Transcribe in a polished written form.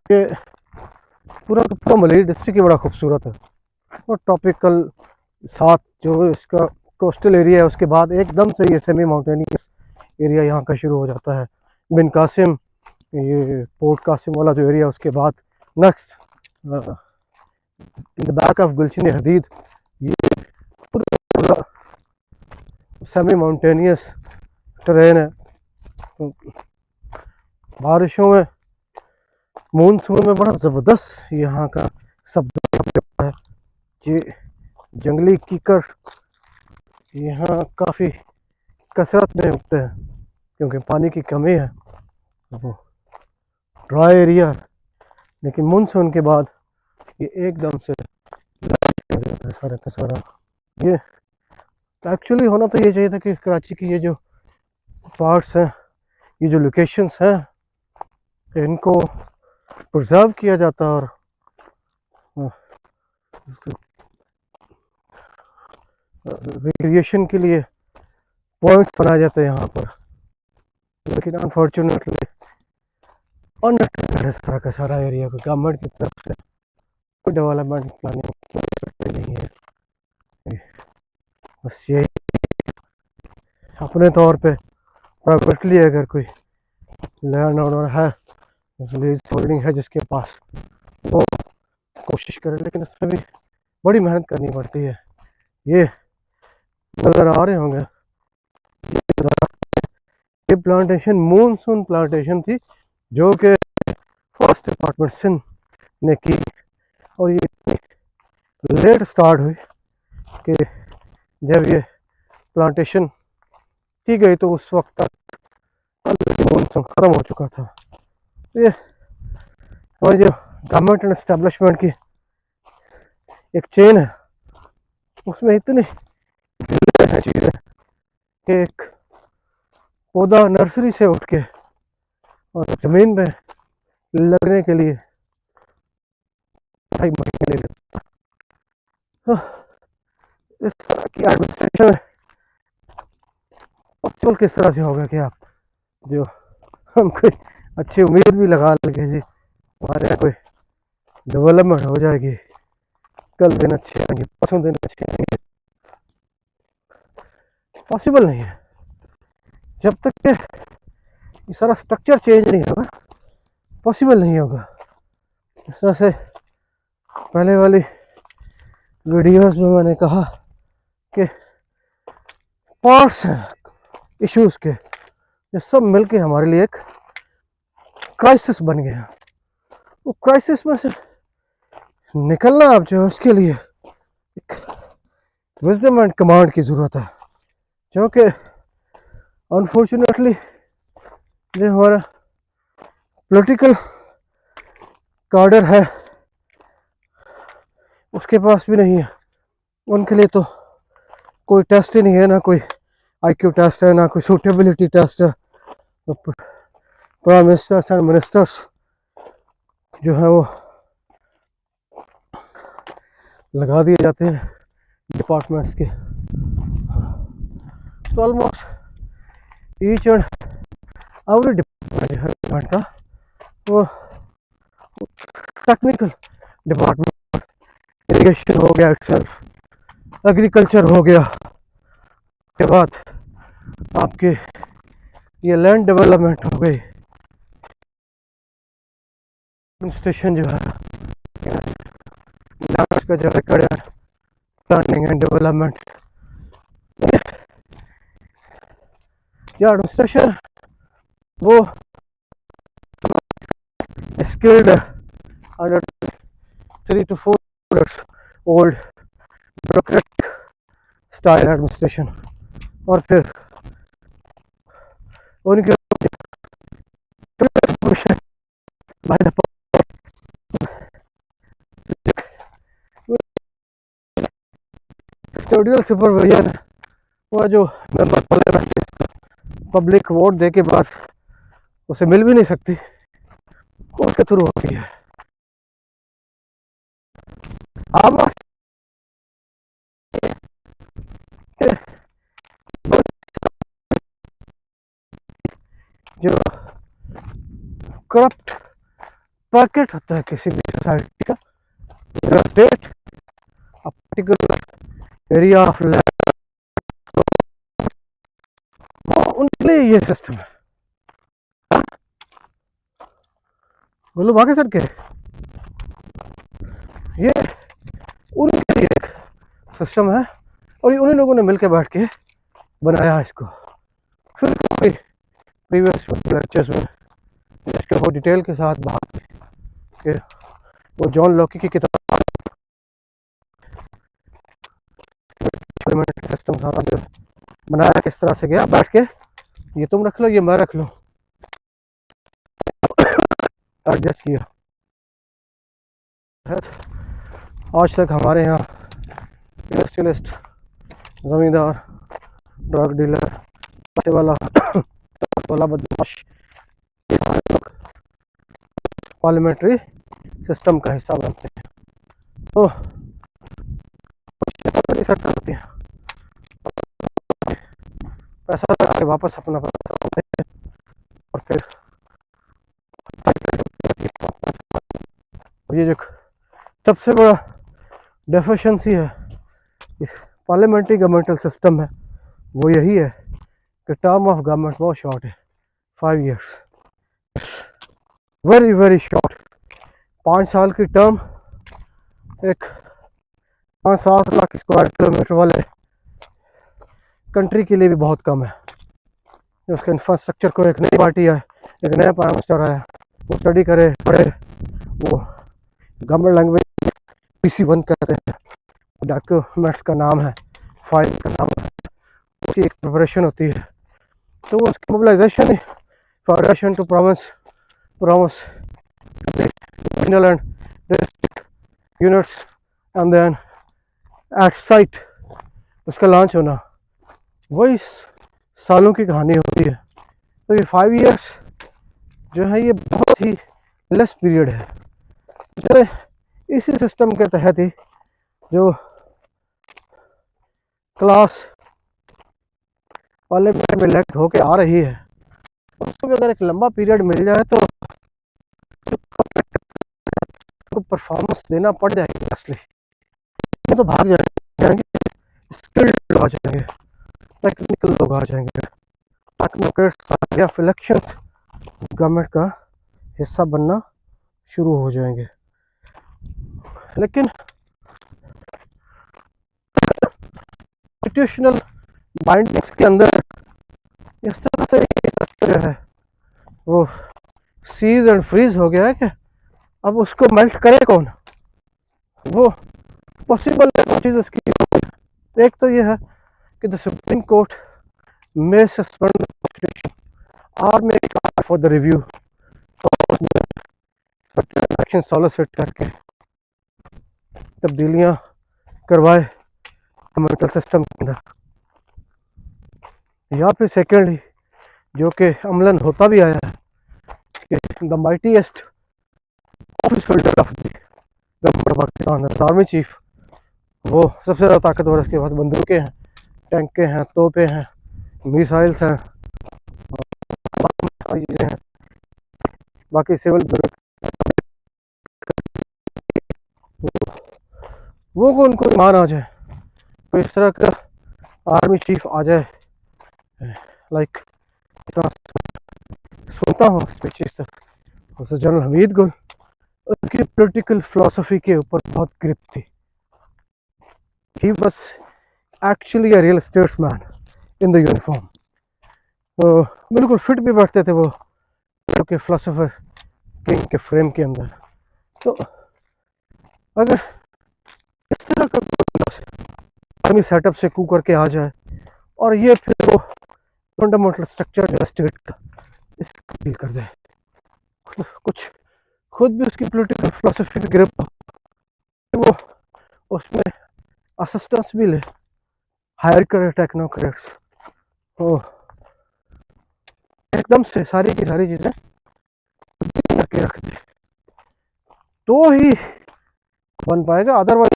कि पूरा का पूरा मलेरी डिस्ट्रिक्ट ही बड़ा खूबसूरत है। और ट्रॉपिकल साथ जो इसका कोस्टल एरिया है, उसके बाद एकदम से ये सेमी माउंटेनियस एरिया यहाँ का शुरू हो जाता है। बिन कासिम, ये पोर्ट कासिम वाला जो एरिया, उसके बाद next in the back of Gulshan Hadeed, ये पूरा सेमी माउंटेनियस टेरेन है। तो बारिशों में, मानसून में बड़ा ज़बरदस्त यहाँ का सब्ज़ा होता है। ये जंगली कीकर यहाँ काफ़ी कसरत में उगते हैं क्योंकि पानी की कमी है, वो ड्राई एरिया है। लेकिन मानसून के बाद ये एकदम से हो जाता है सारा का सारा। ये एक्चुअली होना तो ये चाहिए था कि कराची की ये जो पार्ट्स हैं, ये जो लोकेशंस हैं, इनको प्रिजर्व किया जाता और रिक्रिएशन के लिए पॉइंट्स बनाए जाते हैं यहाँ पर। लेकिन अनफॉर्चुनेटली अनअटेंडेड है सारा का सारा एरिया को। गवर्नमेंट की तरफ से कोई डेवलपमेंट प्लानिंग नहीं है। बस यही अपने तौर पे प्राइवेटली अगर कोई लैंड ओनर है, लीज होल्डिंग है जिसके पास, वो कोशिश करे, लेकिन उसमें भी बड़ी मेहनत करनी पड़ती है। ये नज़र आ रहे होंगे, ये प्लांटेशन मानसून प्लांटेशन थी जो कि फॉरेस्ट डिपार्टमेंट सिंध ने की, और ये लेट स्टार्ट हुई कि जब ये प्लांटेशन की गई तो उस वक्त तक मानसून ख़त्म हो चुका था। तो ये हमारी जो गवर्नमेंट एंड एस्टेब्लिशमेंट की एक चेन है, उसमें इतनी चीज़ें कि एक पौधा नर्सरी से उठ के और ज़मीन पे लगने के लिए 2.5 महीने ले लेता। तो इस तरह की एडमिनिस्ट्रेशन पॉसिबल किस तरह से होगा कि आप जो हम कोई अच्छी उम्मीद भी लगा लगे जी हमारे यहाँ कोई डेवलपमेंट हो जाएगी, कल दिन अच्छे आएंगे, परसों दिन अच्छे आएंगे, पॉसिबल नहीं है। जब तक के ये सारा स्ट्रक्चर चेंज नहीं होगा, पॉसिबल नहीं होगा। इस तरह से पहले वाली वीडियोस में मैंने कहा कि पार्ट्स हैं इश्यूज के, ये सब मिलके हमारे लिए एक क्राइसिस बन गया। वो क्राइसिस में से निकलना अब जो है उसके लिए एक विजडम एंड कमांड की ज़रूरत है, जो कि अनफॉर्चुनेटली जो हमारा पॉलिटिकल कार्डर है उसके पास भी नहीं है। उनके लिए तो कोई टेस्ट ही नहीं है, ना कोई आईक्यू टेस्ट है, ना कोई सूटेबिलिटी टेस्ट है। तो प्राइम मिनिस्टर्स एंड मिनिस्टर्स जो है वो लगा दिए जाते हैं डिपार्टमेंट्स के। तो almost each and every department जो है गवर्नमेंट का, वो टेक्निकल डिपार्टमेंट, इरिगेशन हो गया इटसेल्फ, एग्रीकल्चर हो गया, के बाद आपके ये लैंड डेवलपमेंट हो गई, एडमिनिस्ट्रेशन जो है का जो रिकॉर्ड है, प्लानिंग एंड डेवलपमेंट, या एडमिनिस्ट्रेशन वो skilled under 3 to 4 years old bureaucratic style administration, और फिर उनके बाय द कस्टोडियल सुपरविजन, वो जो मेंबर पार्लियामेंट पब्लिक वोट दे के बाद उसे मिल भी नहीं सकती, वो उसके थ्रू होती है। आप जो करप्ट पैकेट होता है किसी भी सोसाइटी का, state, particular area of land, उनके लिए ये सिस्टम है। गोलू भागे सर के, ये उनके लिए एक सिस्टम है और ये उन्हीं लोगों ने मिलकर बैठ के बनाया इसको। फिर प्रीवियस लेक्चर्स में इसके बहुत डिटेल के साथ बात कि वो जॉन लॉकी की किताब सिस्टम सारा जो बनाया किस तरह से गया, बैठ के ये तुम रख लो ये मैं रख लूँ, एडजस्ट किया। आज तक हमारे यहाँ इंडस्ट्रियलिस्ट, ज़मींदार, ड्रग डीलर, पैसे वाला, बदमाश, पार्लियामेंट्री सिस्टम का हिस्सा बनते हैं। तो होती है, पैसा लगा के वापस अपना पैसा होते हैं और फिर ये जो सबसे बड़ा डेफिशिएंसी है इस पार्लियामेंट्री गवर्नमेंटल सिस्टम में वो यही है कि टर्म ऑफ गवर्नमेंट बहुत शॉर्ट है, 5 years, वेरी वेरी शॉर्ट। 5 साल की टर्म एक 5-7 लाख स्क्वायर किलोमीटर वाले कंट्री के लिए भी बहुत कम है। उसके इंफ्रास्ट्रक्चर को एक नई पार्टी है, एक नया प्राइम मिनिस्टर है, वो स्टडी करे, पढ़े, वो गवर्नमेंट लैंग्वेज PC1 कहते हैं, डॉक्यूमेंट्स का नाम है, फाइल का नाम है, उसकी एक प्रिपरेशन होती है। तो उसकी mobilisation federation to province regional and district units and then at site उसका लॉन्च होना, वही सालों की कहानी होती है। तो ये 5 years जो है ये बहुत ही लेस पीरियड है। चले इसी सिस्टम के तहत ही जो क्लास पार्लियामेंट में इलेक्ट होके आ रही है उसको भी अगर एक लंबा पीरियड मिल जाए तो परफॉर्मेंस देना पड़ जाएगी। असली तो भाग जाएंगे, स्किल्ड लोग आ जाएंगे, टेक्निकल लोग आ जाएंगे, टेक्नोक्रेट्स या इलेक्शंस गवर्नमेंट का हिस्सा बनना शुरू हो जाएंगे। लेकिन कॉन्स्टिट्यूशनल बाइंडिंग्स के अंदर इस तरह से स्ट्रक्चर है वो सीज एंड फ्रीज हो गया है कि अब उसको मेल्ट करे कौन, वो पॉसिबल चीज़ उसकी। एक तो ये है कि द सुप्रीम कोर्ट में सस्पेंड द कॉन्स्टिट्यूशन और मे call for the review, action solicit करके तब्दीलियां करवाए गवर्नमेंटल सिस्टम के अंदर, या फिर सेकेंडली जो कि अमलन होता भी आया है कि the mightiest office holder of the government Pakistan, army chief, वो सबसे ज़्यादा ताकतवर, उसके पास बंदूकें हैं, टैंकें हैं, तोपें हैं, मिसाइल्स हैं, चीज़ें हैं, बाकी सिविल वो को उनको ईमान आ जाए, तो इस तरह का आर्मी चीफ आ जाए, लाइक सुनता हूँ स्पीचेस तक उससे जनरल हमीद गुल, उसकी पॉलिटिकल फिलॉसफी के ऊपर बहुत ग्रिप थी। He was actually a real statesman in the uniform. तो बिल्कुल फिट भी बैठते थे वो के फिलोसोफर किंग के फ्रेम के अंदर। तो अगर इस तरह का आर्मी सेटअप से कू करके आ जाए और ये फिर वो फंडामेंटल स्ट्रक्चर जो स्टेट का इसको फील कर दे, कुछ खुद भी उसकी पॉलिटिकल फिलोसफी की ग्रिप हो, वो उसमें असिस्टेंस भी ले, हायर करे टेक्नोक्रेट्स, तो एकदम से सारी की सारी चीज़ें करके रख दे तो ही बन पाएगा, अदरवाइज